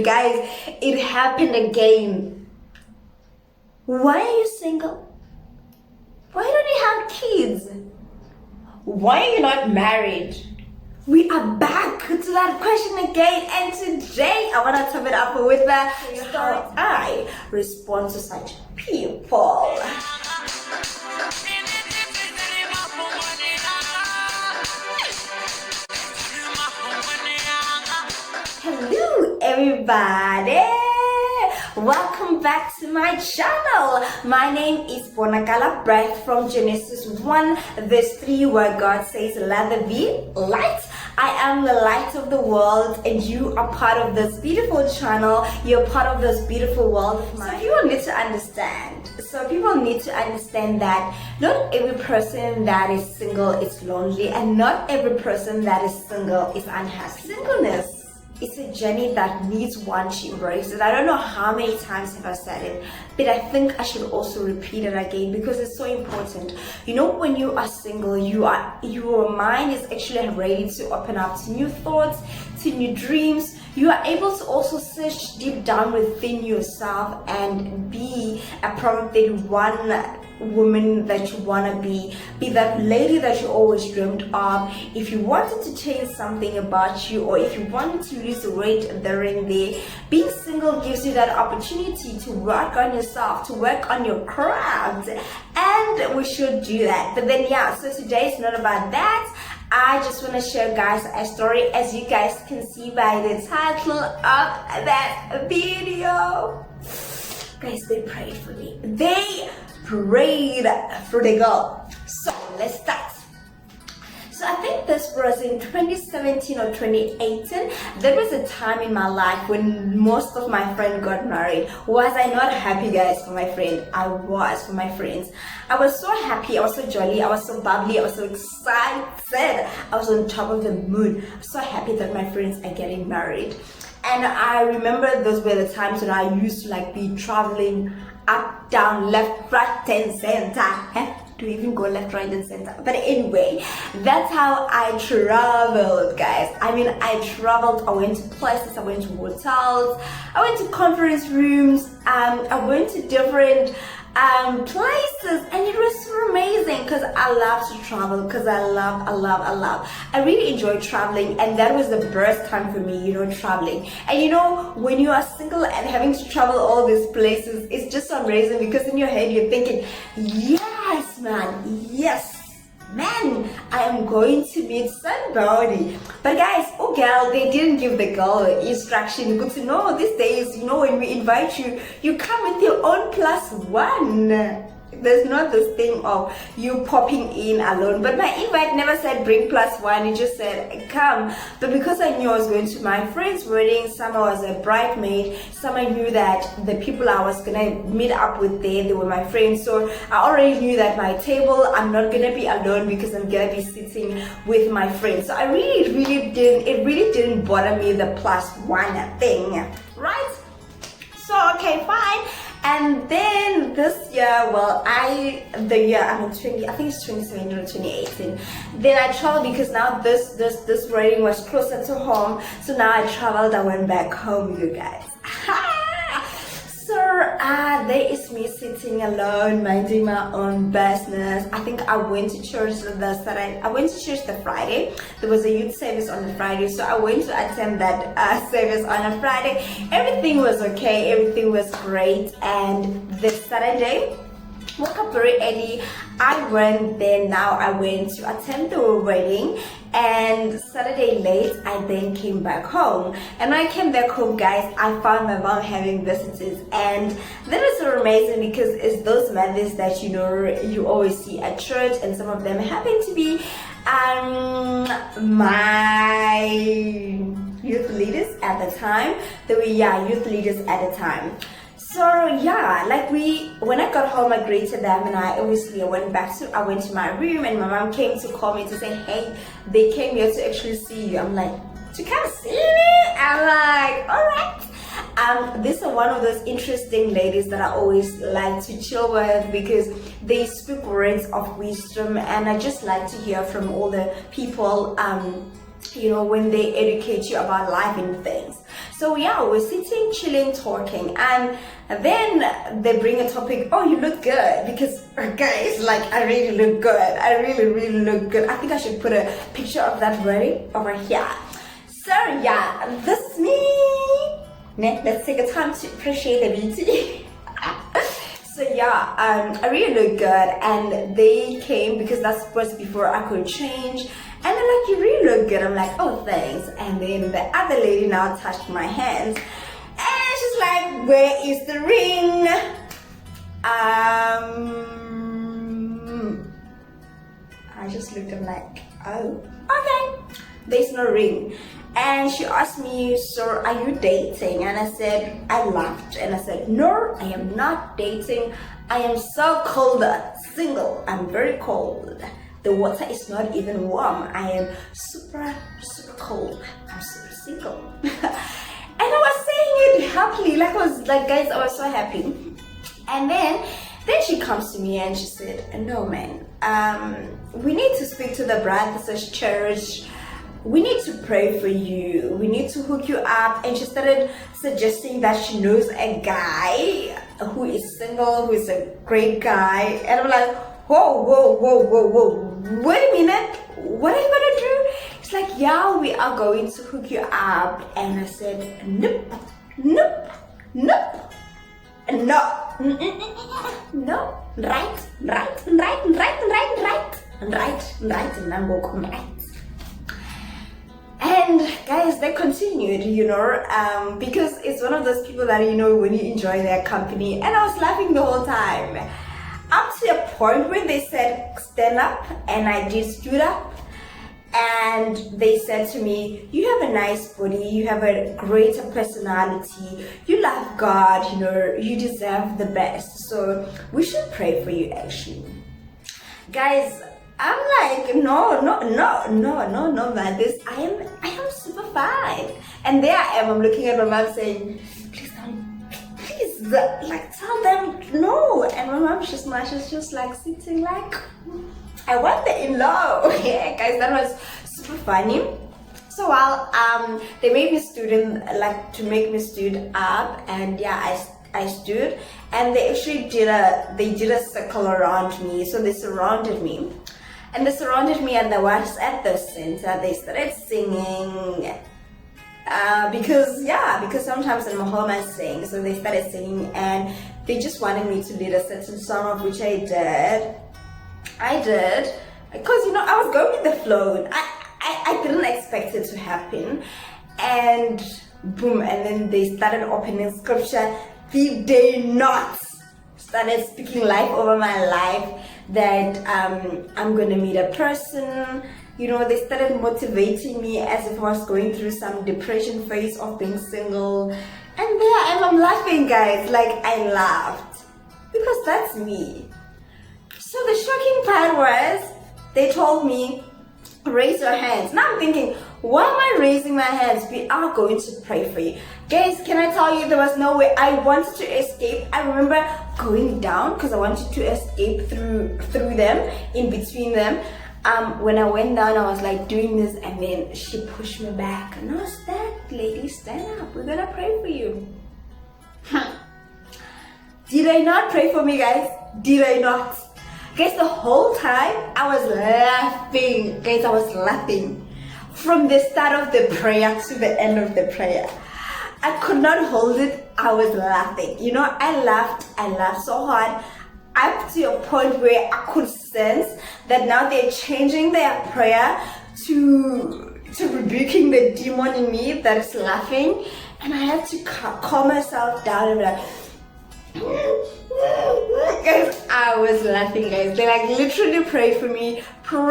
you guys, it happened again. Why are you single? Why don't you have kids? Why are you not married? We are back to that question again, and today I want to top it up with how I respond to such people. Hello everybody, welcome back to my channel. My name is Bonakala Bright from Genesis 1 verse 3, where God says let there be light. I am the light of the world, and you are part of this beautiful channel. You're part of this beautiful world of mine. So people need to understand that not every person that is single is lonely, and not every person that is single is unhappy. Singleness, it's a journey that needs one to embrace it. I don't know how many times have I said it, but I think I should also repeat it again because it's so important. You know, when you are single, your mind is actually ready to open up to new thoughts, to new dreams. You are able to also search deep down within yourself and be a prominent one woman that you want to be that lady that you always dreamed of. If you wanted to change something about you, or if you wanted to lose weight during the being single gives you that opportunity to work on yourself, to work on your craft, and we should do that. But then so today is not about that. I just want to share guys a story, as you guys can see by the title of that video. Guys, they prayed for me. They prayed for the girl. So let's start. So I think this was in 2017 or 2018. There was a time in my life when most of my friends got married. Was I not happy, guys, for my friend? I was, for my friends. I was so happy, I was so jolly, I was so bubbly, I was so excited. I was on top of the moon. I was so happy that my friends are getting married. And I remember those were the times when I used to be traveling up, down, left, right, and center. To even go left, right, and center. But anyway, that's how I traveled, guys. I mean, I traveled. I went to places. I went to hotels. I went to conference rooms. I went to different places, and it was so amazing because I love to travel, because I really enjoy traveling, and that was the best time for me, traveling. And when you are single and having to travel all these places, it's just so amazing, because in your head you're thinking, yes man, I am going to meet somebody. But guys, they didn't give the girl instruction. Good to know these days, when we invite you, you come with your own +1. There's not this thing of you popping in alone. But my invite never said bring +1. It just said come. But because I knew I was going to my friend's wedding, some I was a bridesmaid, some I knew that the people I was gonna meet up with there, they were my friends. So I already knew that my table, I'm not gonna be alone, because I'm gonna be sitting with my friends. So I really didn't bother me, the +1 thing, right? So okay, fine. And then this year, I think it's 2017 or 2018. Then I traveled, because now this wedding was closer to home. So now I traveled. I went back home, you guys. So there is me sitting alone, minding my own business. I think I went to church the Friday. There was a youth service on the Friday, so I went to attend that service on a Friday. Everything was okay, everything was great. And this Saturday, woke up very early. I went there. Now I went to attend the wedding, and Saturday late I then came back home. And when I came back home, guys, I found my mom having visitors, and that was so amazing, because it's those mothers that you always see at church, and some of them happen to be my youth leaders at the time. They were youth leaders at the time. So when I got home, I greeted them, and I went to my room, and my mom came to call me to say, hey, they came here to actually see you. I'm like, to come see me? I'm like, all right. These are one of those interesting ladies that I always like to chill with, because they speak words of wisdom, and I just like to hear from all the people when they educate you about life and things. So yeah, we're sitting, chilling, talking, and then they bring a topic. Oh, you look good, because guys, like, I really look good. I really look good. I think I should put a picture of that wedding over here. So yeah, this is me. Let's take a time to appreciate the beauty. So yeah, I really look good, and they came because that was before I could change. And they're like, you really look good. I'm like, oh, thanks. And then the other lady now touched my hands, and she's like, where is the ring? I just looked at like, oh, okay, there's no ring. And she asked me, so are you dating? And I said, I laughed and I said, no, I am not dating. I am so cold, single. I'm very cold. The water is not even warm. I am super cold. I'm super single. And I was saying it happily, like I was like, guys, I was so happy. And then she comes to me and she said, no man, we need to speak to the brothers church. We need to pray for you. We need to hook you up. And she started suggesting that she knows a guy who is single, who is a great guy. And I'm like, whoa. Wait a minute. What are you gonna do? It's like, yeah, we are going to hook you up. And I said, nope. No. Right. And I'm going right. And guys, they continued, because it's one of those people that, when you enjoy their company. And I was laughing the whole time. Up to a point where they said, stand up, and I did stood up. And they said to me, you have a nice body, you have a greater personality, you love God, you deserve the best. So we should pray for you, actually. Guys, I'm like, no, man, I am super fine. And there I am, I'm looking at my mom saying, please, like, tell them no. And my mom, she's just like sitting like, I want the in-law. Yeah, guys, that was super funny. So while they made me to make me stood up, and yeah, I stood, and they actually did a circle around me. So they surrounded me. And they surrounded me, and I was at the center. They started singing. Because sometimes in my home I sing. So they started singing, and they just wanted me to lead a certain song, of which I did. Because, I was going with the flow. I didn't expect it to happen. And boom, and then they started opening scripture. They not started speaking life over my life, that I'm gonna meet a person. They started motivating me as if I was going through some depression phase of being single. And there I am, I'm laughing, guys. Like, I laughed because that's me. So the shocking part was, they told me, raise your hands. Now I'm thinking, why am I raising my hands? We are going to pray for you. Guys, can I tell you, there was no way. I wanted to escape. I remember going down because I wanted to escape through them, in between them. When I went down, I was like doing this, and then she pushed me back. No, stand, lady, stand up. We're gonna pray for you. Did I not pray for me, guys? Did I not? Guys, the whole time I was laughing. Guys, I was laughing from the start of the prayer to the end of the prayer. I could not hold it. I was laughing. I laughed so hard, up to a point where I could sense that now they're changing their prayer to rebuking the demon in me that is laughing. And I had to calm myself down and be like, guys, I was laughing, guys. They like literally prayed for me for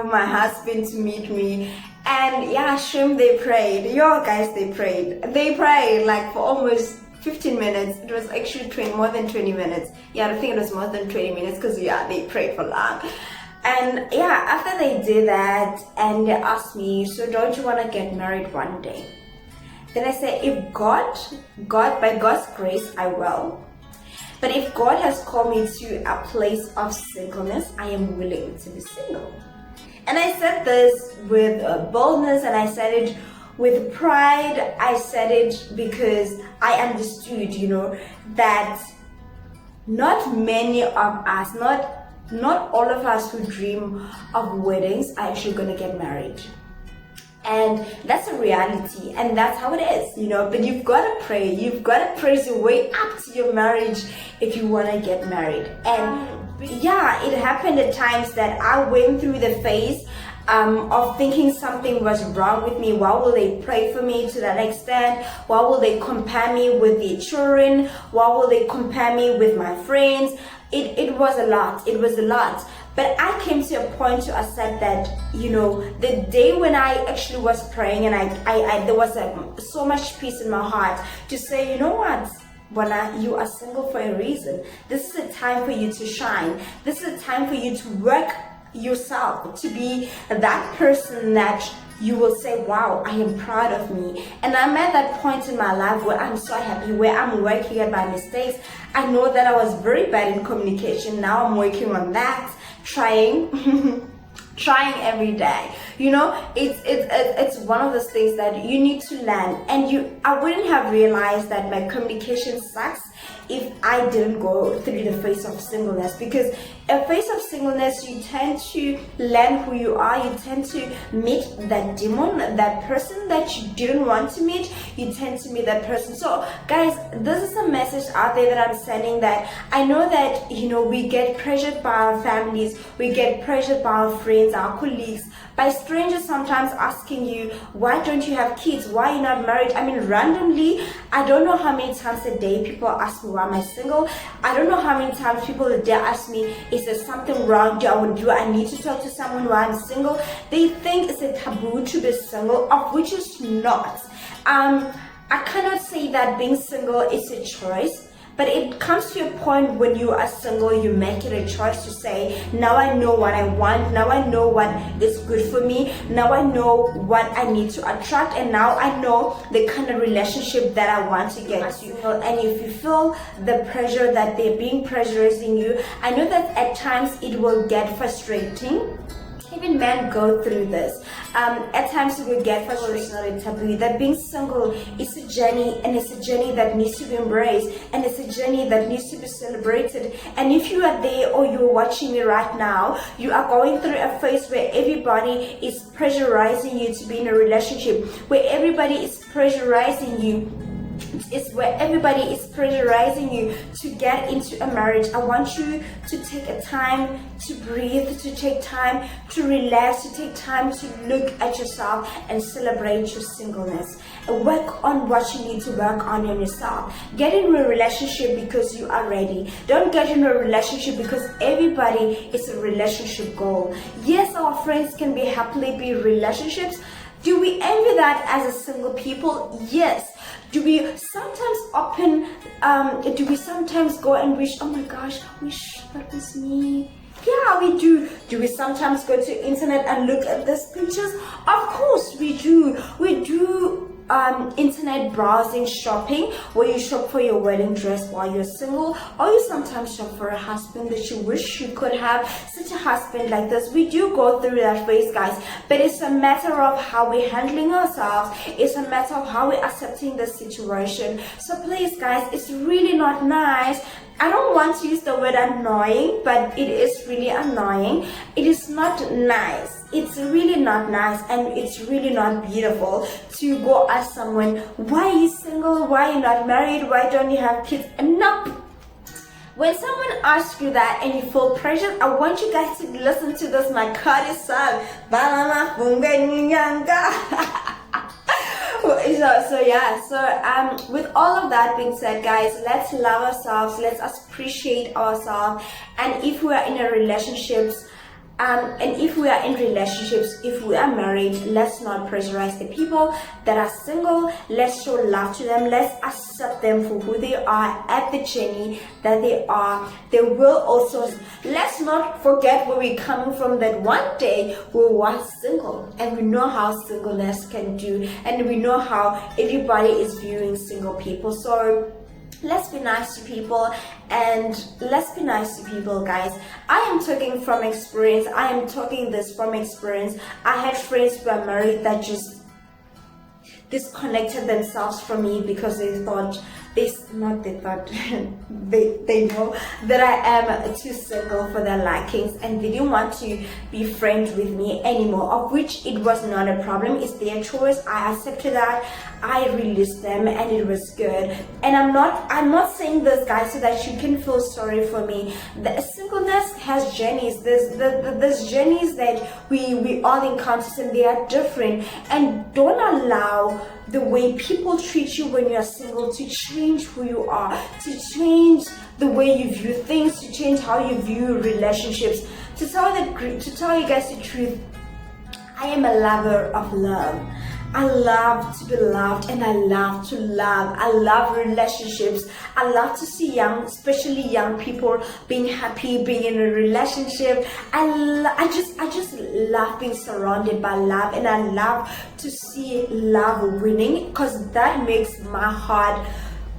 my husband to meet me. And yeah, Shrim, they prayed. Yo, guys, they prayed like for almost 15 minutes. It was actually more than 20 minutes. Yeah, I think it was more than 20 minutes, because yeah, they prayed for long. And yeah, after they did that, and they asked me, so don't you want to get married one day? Then I said, if God, by God's grace, I will. But if God has called me to a place of singleness, I am willing to be single. And I said this with boldness, and I said it with pride, I said it because I understood, that not many of us, not all of us who dream of weddings are actually going to get married. And that's a reality, and that's how it is, but you've got to pray. You've got to praise your way up to your marriage if you want to get married. And yeah, it happened at times that I went through the phase of thinking something was wrong with me. Why will they pray for me to that extent? Why will they compare me with their children? Why will they compare me with my friends? It was a lot. It was a lot. But I came to a point to accept that, the day when I actually was praying, and I there was so much peace in my heart to say, you know what, Bona, you are single for a reason. This is a time for you to shine. This is a time for you to work yourself, to be that person that you will say, wow, I am proud of me. And I'm at that point in my life where I'm so happy, where I'm working at my mistakes. I know that I was very bad in communication. Now I'm working on that, trying every day. It's one of those things that you need to learn. And I wouldn't have realized that my communication sucks if I didn't go through the phase of singleness, because a phase of singleness, you tend to learn who you are. You tend to meet that demon, that person that you didn't want to meet. You tend to meet that person. So guys, this is a message out there that I'm sending, that I know that we get pressured by our families, we get pressured by our friends, our colleagues, by strangers sometimes asking you, why don't you have kids? Why are you not married? I mean, randomly, I don't know how many times a day people ask me, why am I single? I don't know how many times people a day ask me, is there something wrong? Do I need to talk to someone while I'm single? They think it's a taboo to be single, of which is not. I cannot say that being single is a choice. But it comes to a point when you are single, you make it a choice to say, now I know what I want, now I know what is good for me, now I know what I need to attract, and now I know the kind of relationship that I want to get to. And if you feel the pressure that they're being pressurizing you, I know that at times it will get frustrating. Even men go through this. At times it will get frustrated. It's not a taboo. That being single is a journey, and it's a journey that needs to be embraced, and it's a journey that needs to be celebrated. And if you are there, or you're watching me right now, you are going through a phase where everybody is pressurizing you to be in a relationship, where everybody is pressurizing you. It's where everybody is pressurizing you to get into a marriage. I want you to take a time to breathe, to take time to relax, to take time to look at yourself and celebrate your singleness. And work on what you need to work on in yourself. Get into a relationship because you are ready. Don't get into a relationship because everybody is a relationship goal. Yes, our friends can happily be in relationships. Do we envy that as a single people? Yes. Do we sometimes go and wish, oh my gosh, I wish that was me? Yeah, we do. Do we sometimes go to internet and look at these pictures? Of course we do. We do internet browsing, shopping, where you shop for your wedding dress while you're single, or you sometimes shop for a husband that you wish you could have, such a husband like this. We do go through that phase, guys, but it's a matter of how we're handling ourselves. It's a matter of how we're accepting the situation. So please, guys, it's really not nice. I don't want to use the word annoying, but it is really annoying. It is not nice. It's really not nice, and it's really not beautiful to go ask someone, why are you single? Why are you not married? Why don't you have kids? And nope. When someone asks you that and you feel pressured, I want you guys to listen to this, my Cardi song. So with all of that being said, guys, let's love ourselves, let's appreciate ourselves. And if we are in a relationships, if we are married, let's not pressurize the people that are single. Let's show love to them. Let's accept them for who they are at the journey that they are. They will also, let's not forget where we're coming from, that one day we were single, and we know how singleness can do, and we know how everybody is viewing single people. So let's be nice to people, and let's be nice to people, guys. I am talking from experience. I am talking this from experience. I had friends who were married that just disconnected themselves from me because they thought they know that I am too single for their likings, and they didn't want to be friends with me anymore, of which it was not a problem. It's their choice. I accepted that. I released them, and it was good. And I'm not saying this, guys, so that you can feel sorry for me. The singleness has journeys. There's journeys that we all encounter, and they are different. And don't allow the way people treat you when you're single to change who you are, to change the way you view things, to change how you view relationships. To tell you guys the truth, I am a lover of love. I love to be loved, and I love to love. I love relationships. I love to see especially young people being happy, being in a relationship. I just love being surrounded by love, and I love to see love winning, because that makes my heart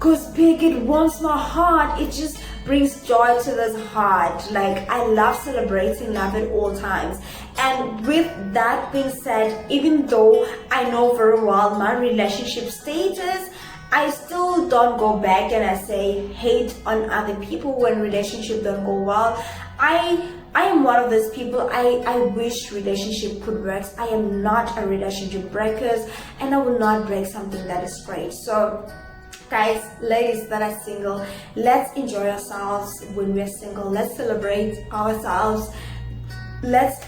goes big. It warms my heart. It just brings joy to this heart. Like, I love celebrating love at all times. And with that being said, even though I know very well my relationship status, I still don't go back and I say hate on other people when relationships don't go well. I am one of those people. I wish relationship could work. I am not a relationship breaker, and I will not break something that is great. So guys, ladies that are single, let's enjoy ourselves when we're single. Let's celebrate ourselves. Let's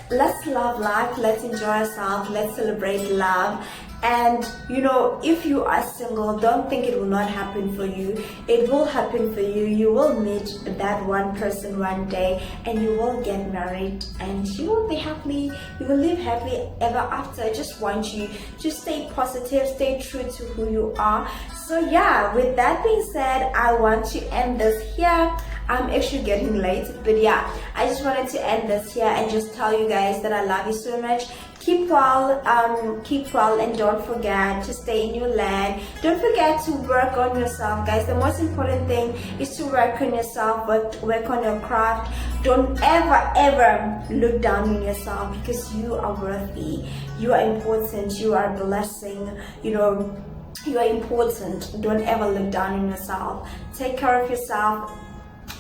love life. Let's enjoy ourselves. Let's celebrate love. And if you are single, don't think it will not happen for you. It will happen for you. You will meet that one person one day, and you will get married, and you will be happy. You will live happily ever after. I just want you to stay positive, stay true to who you are. So yeah, with that being said, I want to end this here. I'm actually getting late, but yeah, I just wanted to end this here and just tell you guys that I love you so much. Keep well, and don't forget to stay in your land. Don't forget to work on yourself, guys. The most important thing is to work on yourself, work on your craft. Don't ever look down on yourself, because you are worthy. You are important. You are a blessing. You are important. Don't ever look down on yourself. Take care of yourself.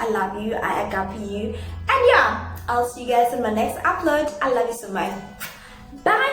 I love you. I agape you. And yeah, I'll see you guys in my next upload. I love you so much. Bye.